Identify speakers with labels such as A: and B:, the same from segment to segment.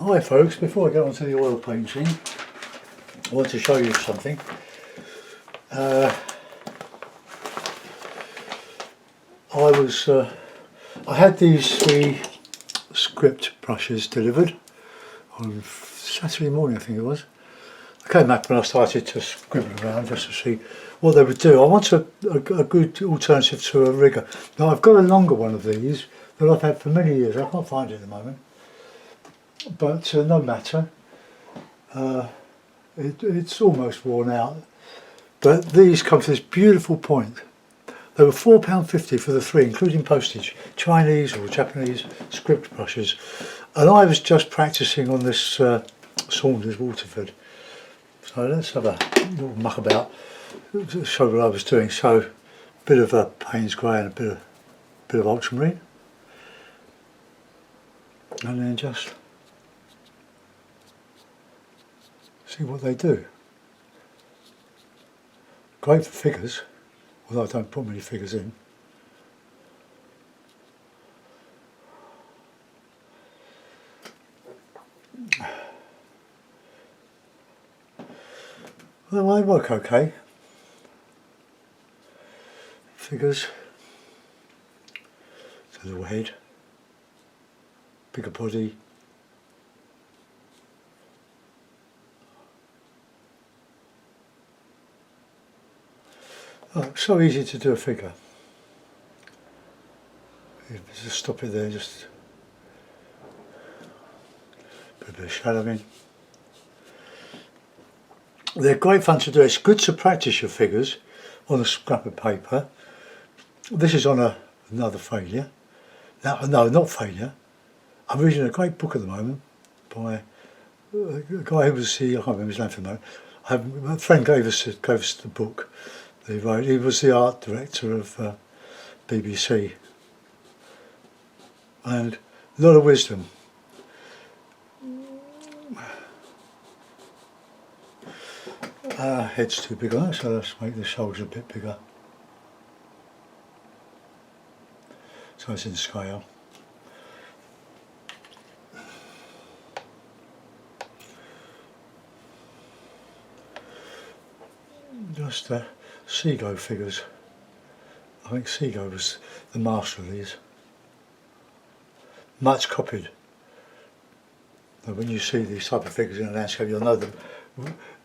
A: Hi folks, before I get on to the oil painting, I want to show you something. I had these 3 script brushes delivered on Saturday morning, I think it was. I came back and I started to scribble around just to see what they would do. I want a good alternative to a rigger. Now I've got a longer one of these that I've had for many years. I can't find it at the moment, but no matter. It's almost worn out, but these come to this beautiful point. They were £4.50 for the 3, including postage, Chinese or Japanese script brushes, and I was just practicing on this Saunders Waterford. So let's have a little muck about to show what I was doing. So a bit of a Payne's Grey and a bit of ultramarine, and then just see what they do. Great for figures, although I don't put many figures in. Well, they work okay. Figures, it's a little head, bigger body. Oh, so easy to do a figure. You just stop it there, just put a bit of shadowing. They're great fun to do. It's good to practice your figures on a scrap of paper. This is on another failure. No, not failure. I'm reading a great book at the moment by a guy who was I can't remember his name for the moment. A friend gave us the book. He was the art director of BBC, and a lot of wisdom. Head's too big on it, so let's make the shoulders a bit bigger. So it's in scale. Just Seago figures. I think Seago was the master of these. Much copied. Now when you see these type of figures in a landscape, you'll know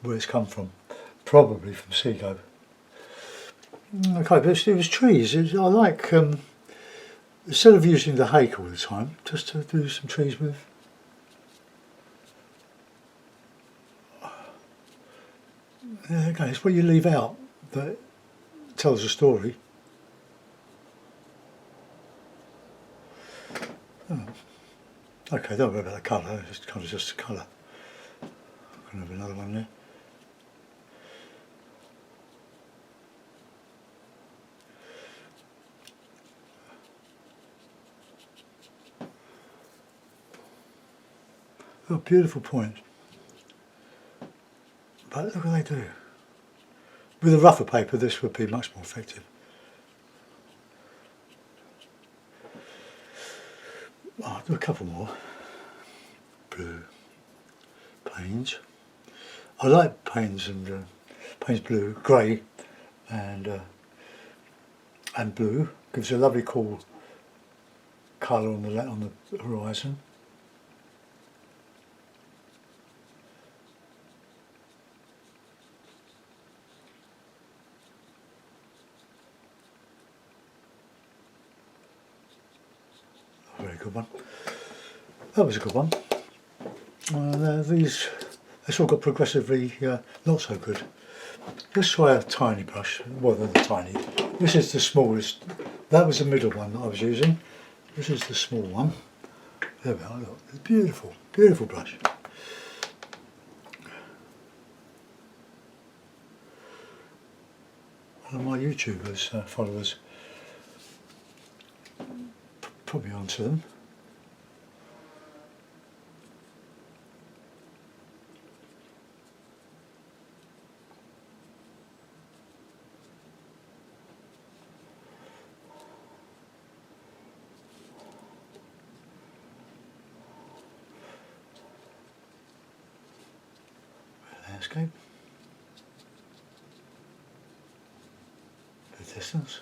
A: where it's come from. Probably from Seago. Okay, but it was trees. I like, instead of using the hake all the time, just to do some trees with. Yeah, okay, it's what you leave out that tells a story. Oh. Okay, don't worry about the colour, it's kind of just a colour. I can have another one there. Oh, beautiful point. But look what they do. With a rougher paper, this would be much more effective. I'll do a couple more. Blue. Payne's. I like Payne's and Payne's blue, grey, and blue. Gives you a lovely cool colour on the horizon. Very good one. That was a good one. These all got progressively not so good. Let's try a tiny brush. Well, they're tiny. This is the smallest. That was the middle one that I was using. This is the small one. There we are. Look, it's beautiful, beautiful brush. One of my YouTubers followers put me onto them. landscape, the distance.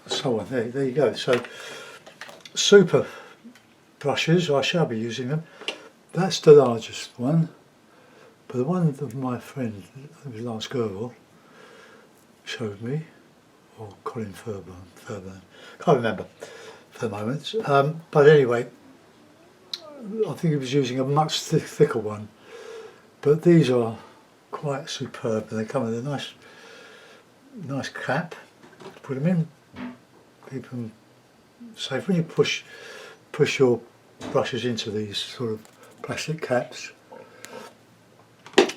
A: So on, there you go. So super brushes, I shall be using them. That's the largest one, but the one that my friend Lance Gerville showed me, or Colin Fairburn, can't remember for the moment. But anyway, I think he was using a much thicker one. But these are quite superb, and they come with a nice cap to put them in. Keep them safe. When you push your brushes into these sort of plastic caps,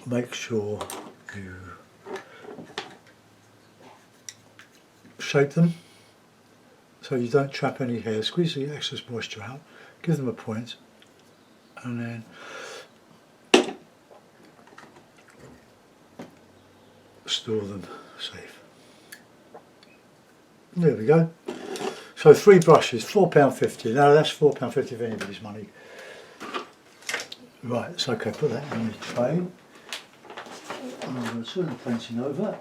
A: make sure you shape them so you don't trap any hair. Squeeze the excess moisture out, give them a point, and then store them safe. There we go. So 3 brushes, £4.50. Now that's £4.50 of anybody's money. Right, it's okay, put that in the tray. I'm going to turn the painting over.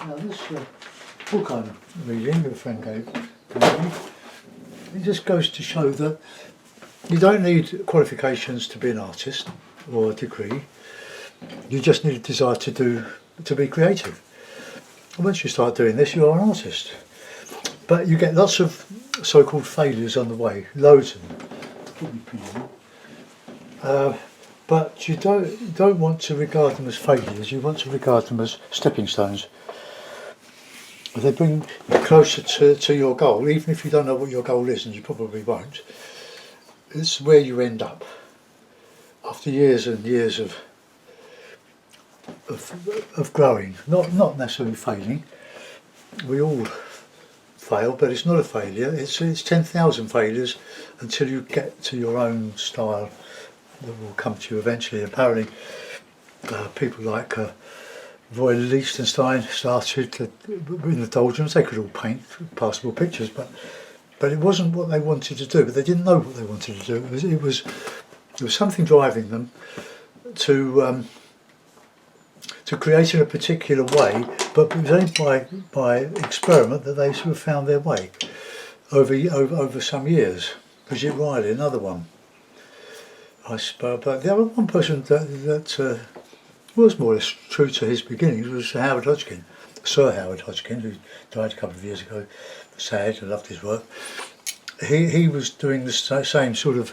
A: Now this book I'm reading, a friend gave me, it just goes to show that you don't need qualifications to be an artist or a degree. You just need a desire to be creative. And once you start doing this, you are an artist. But you get lots of so-called failures on the way, loads of them. But you don't want to regard them as failures. You want to regard them as stepping stones. They bring you closer to your goal, even if you don't know what your goal is, and you probably won't. It's where you end up after years and years of growing, not necessarily failing. We all fail, but it's not a failure. It's 10,000 failures until you get to your own style that will come to you eventually. Apparently, people like Roy Lichtenstein started in the doldrums. They could all paint passable pictures, but it wasn't what they wanted to do. But they didn't know what they wanted to do. It was something driving them to create in a particular way, but it was only by experiment that they sort of found their way over some years. Brigitte Riley, another one, I suppose. But the other one person that was more or less true to his beginnings was Howard Hodgkin, Sir Howard Hodgkin, who died a couple of years ago. Sad, I loved his work. He was doing the same sort of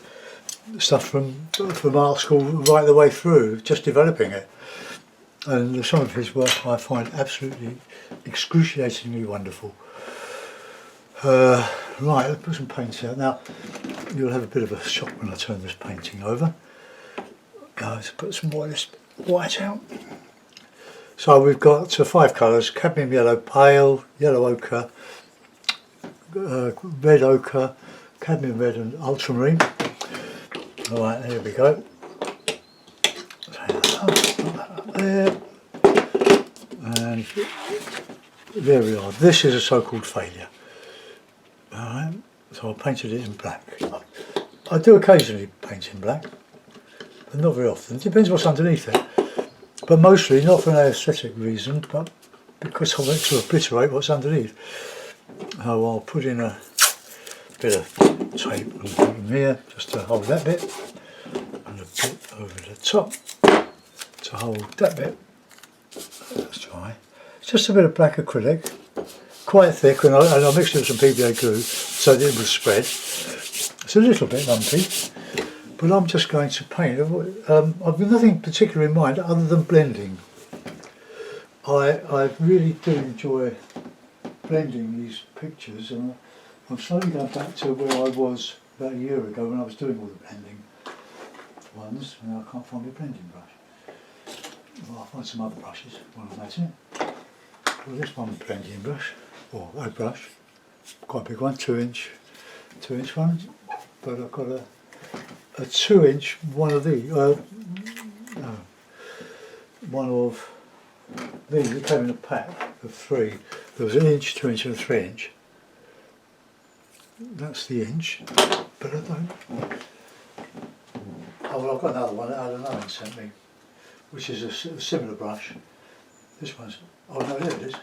A: stuff from art school right the way through, just developing it. And some of his work I find absolutely excruciatingly wonderful. Right, let's put some paints out. Now, you'll have a bit of a shock when I turn this painting over. Let's put some white out. So we've got 5 colours: cadmium yellow, pale, yellow ochre, red ochre, cadmium red and ultramarine. Alright, there we go. There, and there we are. This is a so-called failure. Alright, so I painted it in black. I do occasionally paint in black, but not very often. It depends what's underneath it. But mostly not for an aesthetic reason, but because I want to obliterate what's underneath. Oh, I'll put in a bit of tape and put them here just to hold that bit, and a bit over the top to hold that bit. Let's try. It's just a bit of black acrylic, quite thick, and I mixed it with some PVA glue so that it would spread. It's a little bit lumpy, but I'm just going to paint. I've got nothing particular in mind other than blending. I really do enjoy blending these pictures, and I'm slowly going back to where I was about a year ago when I was doing all the blending ones. Now I can't find my blending brush. Well, I'll find some other brushes while I'm at it. Well, this one blending brush, or a brush, quite a big one, 2-inch one, but I've got a 2-inch one of these, one of these that came in a pack of 3. There was an 1-inch, 2-inch and a 3-inch. that's the inch, but I don't. Oh well, I've got another one that Alan Owen sent me, which is a similar brush. This one's, oh no, there it is.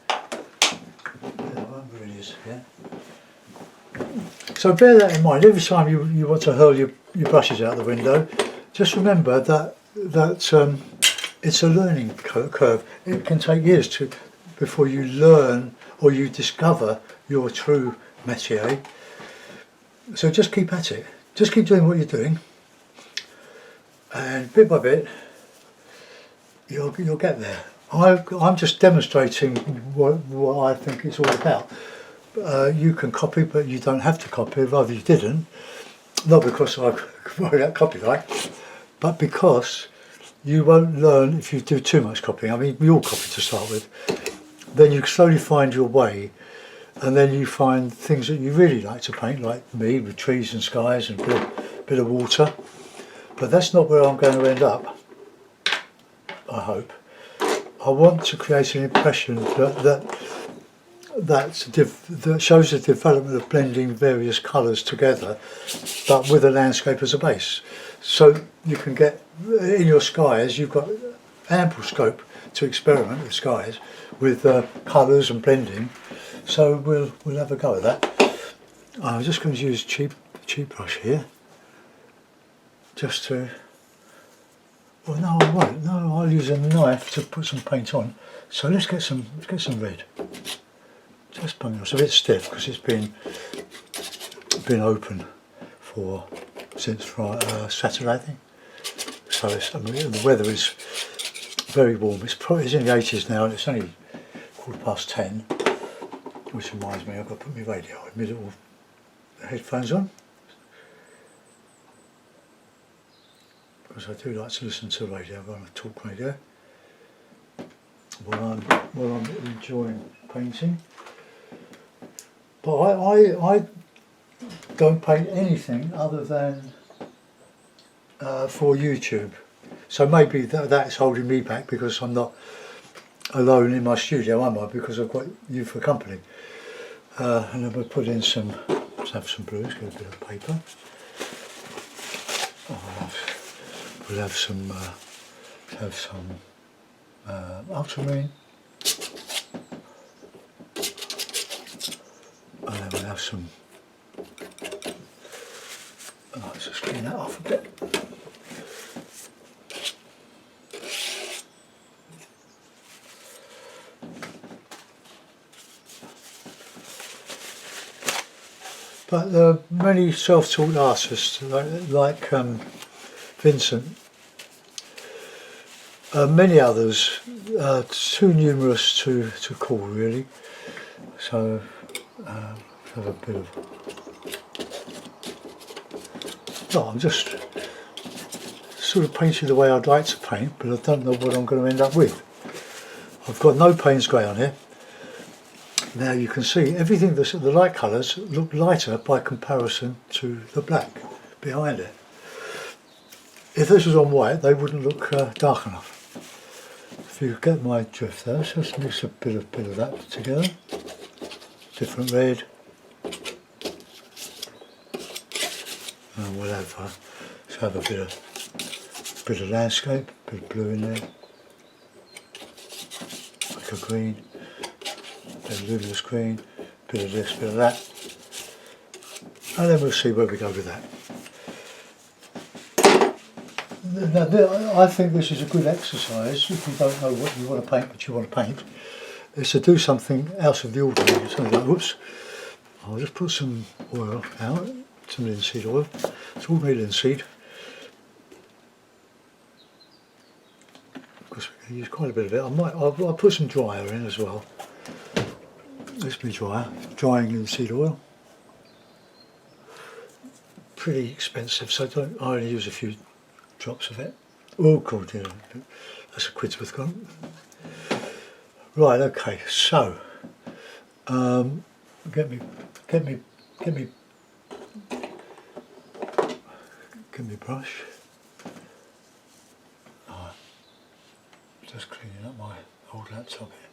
A: There it is, yeah. So bear that in mind, every time you want to hurl your brushes out the window, just remember that it's a learning curve. It can take years before you learn or you discover your true métier. So just keep at it. Just keep doing what you're doing, and bit by bit, you'll get there. I'm just demonstrating what I think it's all about. You can copy, but you don't have to copy. Rather, you didn't. Not because I worry about copyright, but because you won't learn if you do too much copying. I mean, we all copy to start with. Then you slowly find your way, and then you find things that you really like to paint, like me, with trees and skies and a bit of water. But that's not where I'm going to end up, I hope. I want to create an impression that shows the development of blending various colours together, but with a landscape as a base. So you can get, in your skies, you've got ample scope to experiment with skies, with colours and blending. So we'll have a go at that. I'm just going to use cheap brush here, just to. Well, no, I won't. No, I'll use a knife to put some paint on. So let's get some red. Just bring it. It's a bit stiff because it's been open since Saturday, I think. So the weather is very warm. It's in the 80s now, and it's only 10:15, which reminds me I've got to put my radio with my little headphones on, because I do like to listen to radio. I'm on a talk radio while I'm enjoying painting. But I don't paint anything other than for YouTube. So maybe that's holding me back, because I'm not alone in my studio, am I? Because I've got you for company. And then we'll put in let's have some blues, get a bit of paper. We'll have some ultramarine. And then we'll have some, let's just clean that off a bit. But many self-taught artists like Vincent, many others are too numerous to call really. So have a bit of. No, I'm just sort of painting the way I'd like to paint, but I don't know what I'm going to end up with. I've got no Payne's grey on here. Now you can see everything, the light colours look lighter by comparison to the black behind it. If this was on white, they wouldn't look dark enough. If you get my drift there, let's just mix a bit of that together. Different red. And we'll have a bit of landscape, a bit of blue in there, like a green. A luminous green, bit of this, bit of that, and then we'll see where we go with that. Now, I think this is a good exercise if you don't know what you want to paint, but you want to paint, is to do something out of the ordinary. So like, oops, I'll just put some oil out, some linseed oil. It's ordinary linseed, because we're going to use quite a bit of it. I'll put some dryer in as well. Let's be drying linseed oil. Pretty expensive, so I only use a few drops of it. Oh god, yeah, that's a quid's worth gone. Right, okay, so get me brush. Oh, just cleaning up my old laptop here.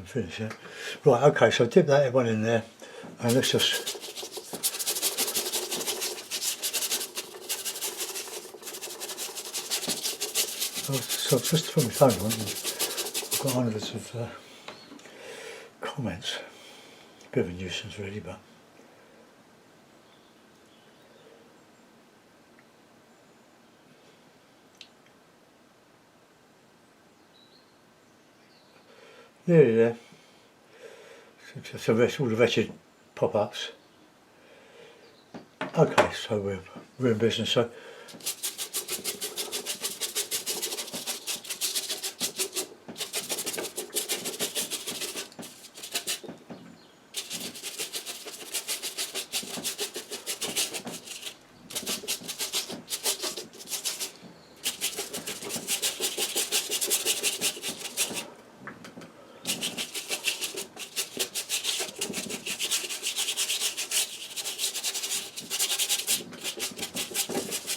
A: and finish it. Right, okay, so dip that one in there and let's just so just from my phone on, I've got hundreds of comments. A bit of a nuisance really, but nearly there. So that's all the wretched pop-ups. Okay, so we're in business. So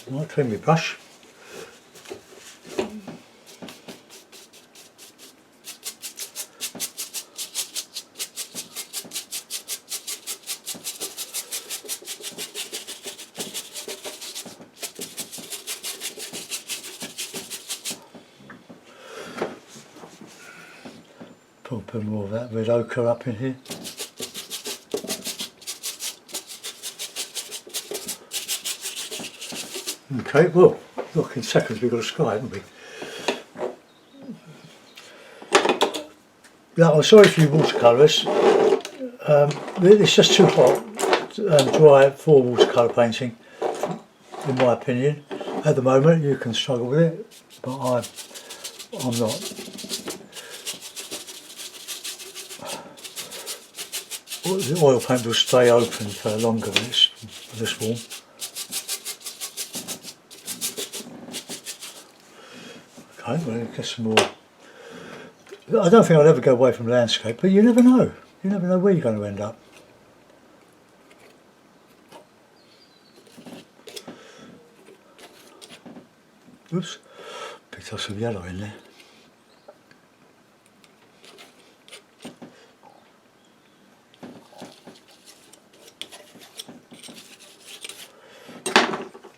A: I might clean my brush. Put a bit more of that red ochre up in here. Okay, well, look, in seconds we've got a sky, haven't we? Yeah, I'm sorry for you watercolours. It's just too hot and dry for watercolour painting, in my opinion. At the moment, you can struggle with it, but I'm not. The oil paint will stay open for longer when it's this warm. Okay, well, get some more. I don't think I'll ever go away from landscape, but you never know. You never know where you're going to end up. Oops, picked up some yellow in there.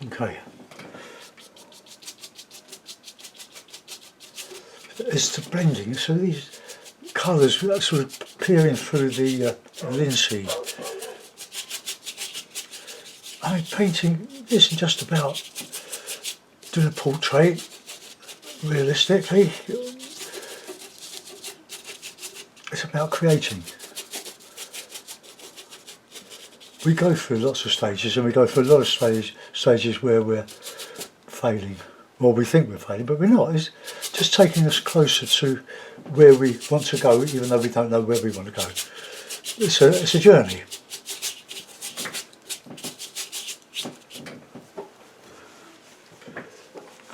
A: Okay. It's the blending, so these colours sort of peering through the linseed. I mean, painting isn't just about doing a portrait realistically, it's about creating. We go through lots of stages, and we go through a lot of stages where we're failing, or we think we're failing, but we're not. It's just taking us closer to where we want to go, even though we don't know where we want to go. It's a journey.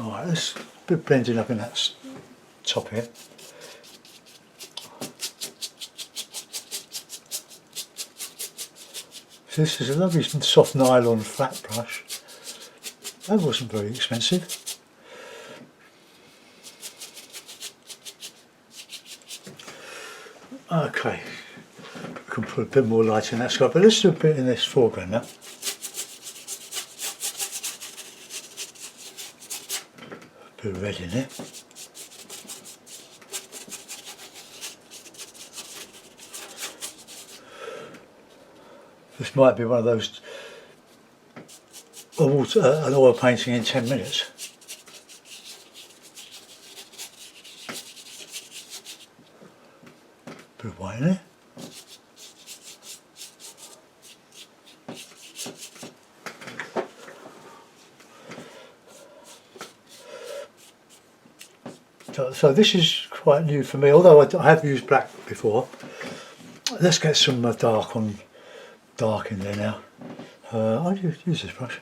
A: Alright, let's be blending up in that top here. So this is a lovely soft nylon flat brush. That wasn't very expensive. Okay, we can put a bit more light in that sky, but let's do a bit in this foreground now. A bit of red in there. This might be one of those an oil painting in 10 minutes. Bit of white in there. So this is quite new for me, although I have used black before. Let's get some dark on dark in there now. I'll use this brush.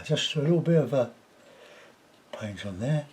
A: Just a little bit of paint on there.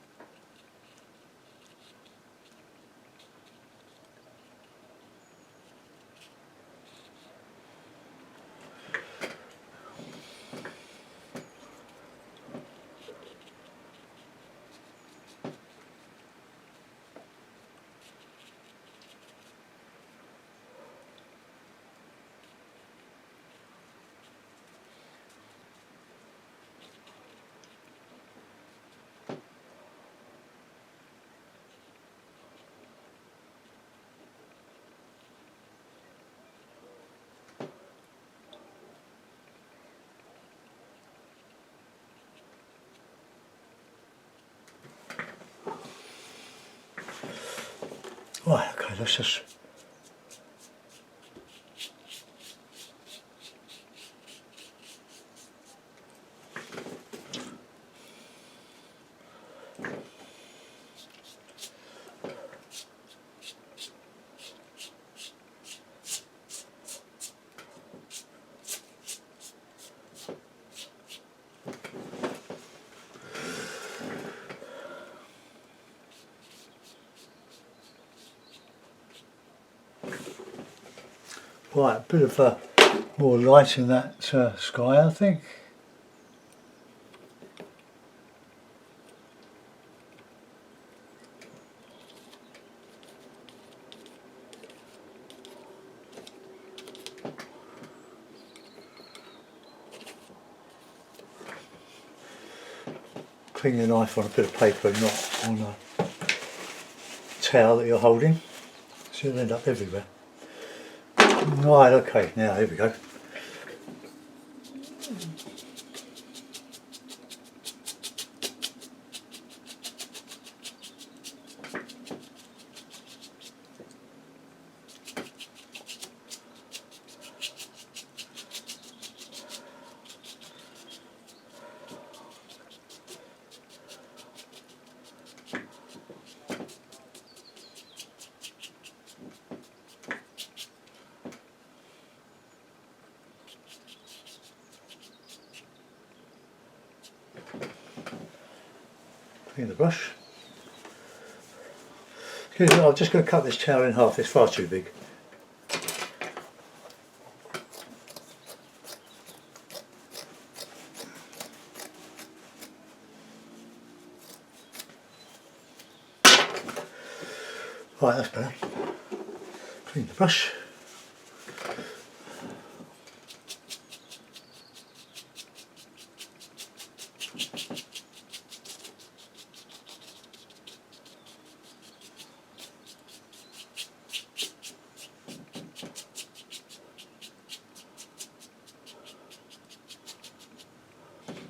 A: Right, okay, let's just right, a bit of more light in that sky, I think. Clean your knife on a bit of paper, not on a towel that you're holding, so it'll end up everywhere. Right, okay, now here we go. Clean the brush. Excuse me, I'm just going to cut this towel in half, it's far too big. Right, that's better. Clean the brush.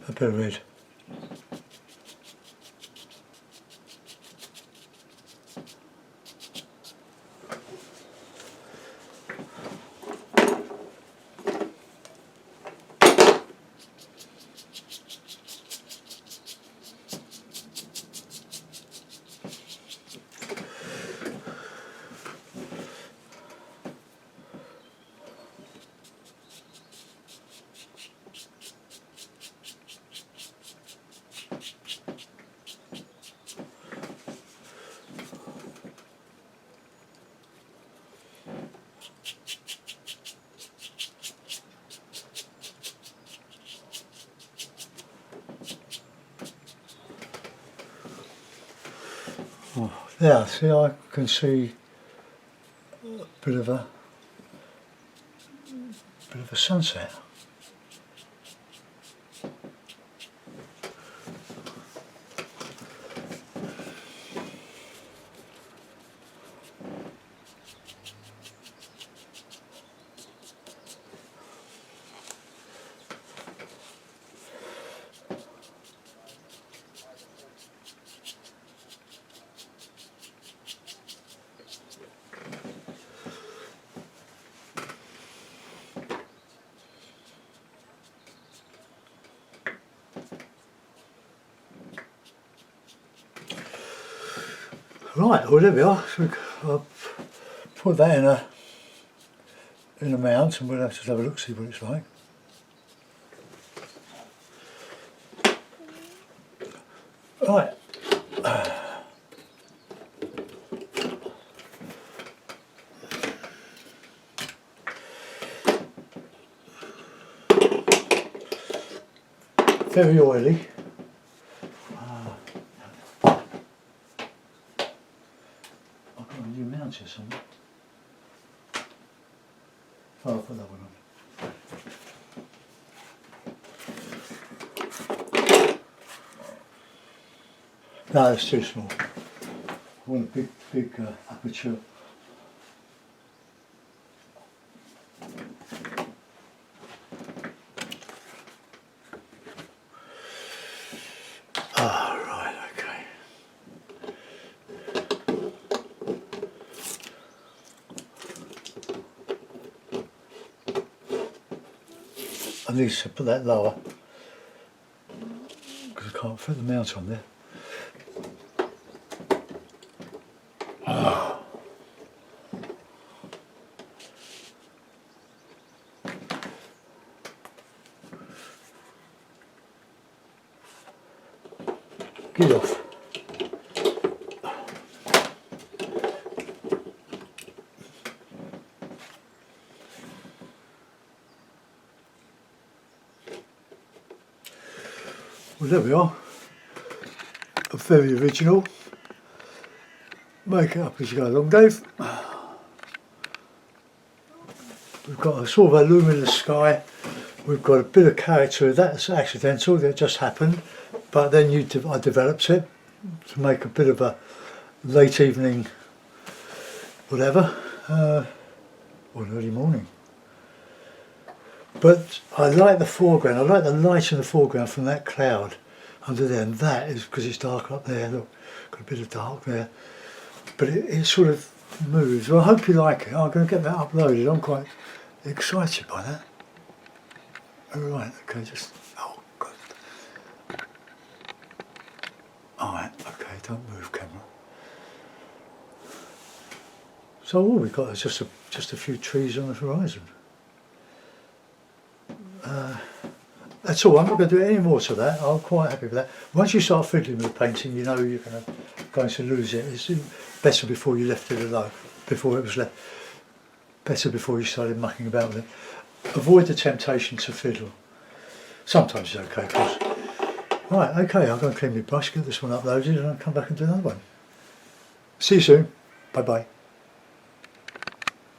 A: A bit of red. Oh, yeah, see, I can see a bit of a sunset. Right, well there we are. So I'll put that in a mount and we'll have to have a look, see what it's like. Right. Very oily. I've got a new mount here somewhere. Oh, I'll put that one on. No, it's too small. I want a big aperture. Ah, right, okay. I need to put that lower because I can't fit the mount on there. Get off. Well, there we are. A very original. Make it up as you go along, Dave. We've got a sort of a luminous sky. We've got a bit of character. That's accidental. That just happened. But then I developed it to make a bit of a late evening, whatever, or early morning. But I like the foreground. I like the light in the foreground from that cloud under there, and that is because it's dark up there. Look, got a bit of dark there, but it sort of moves. Well, I hope you like it. I'm going to get that uploaded. I'm quite excited by that. All right, okay, just oh god. All right, okay, don't move, camera. So all we've got is just a few trees on the horizon. That's all. I'm not going to do any more to that. I'm quite happy with that. Once you start fiddling with painting, you know you're going to lose it. It's better before you left it alone. Before it was left. Better before you started mucking about with it. Avoid the temptation to fiddle. Sometimes it's okay, of course. Right, okay. I'm going to clean my brush, get this one uploaded, and I'll come back and do another one. See you soon. Bye bye.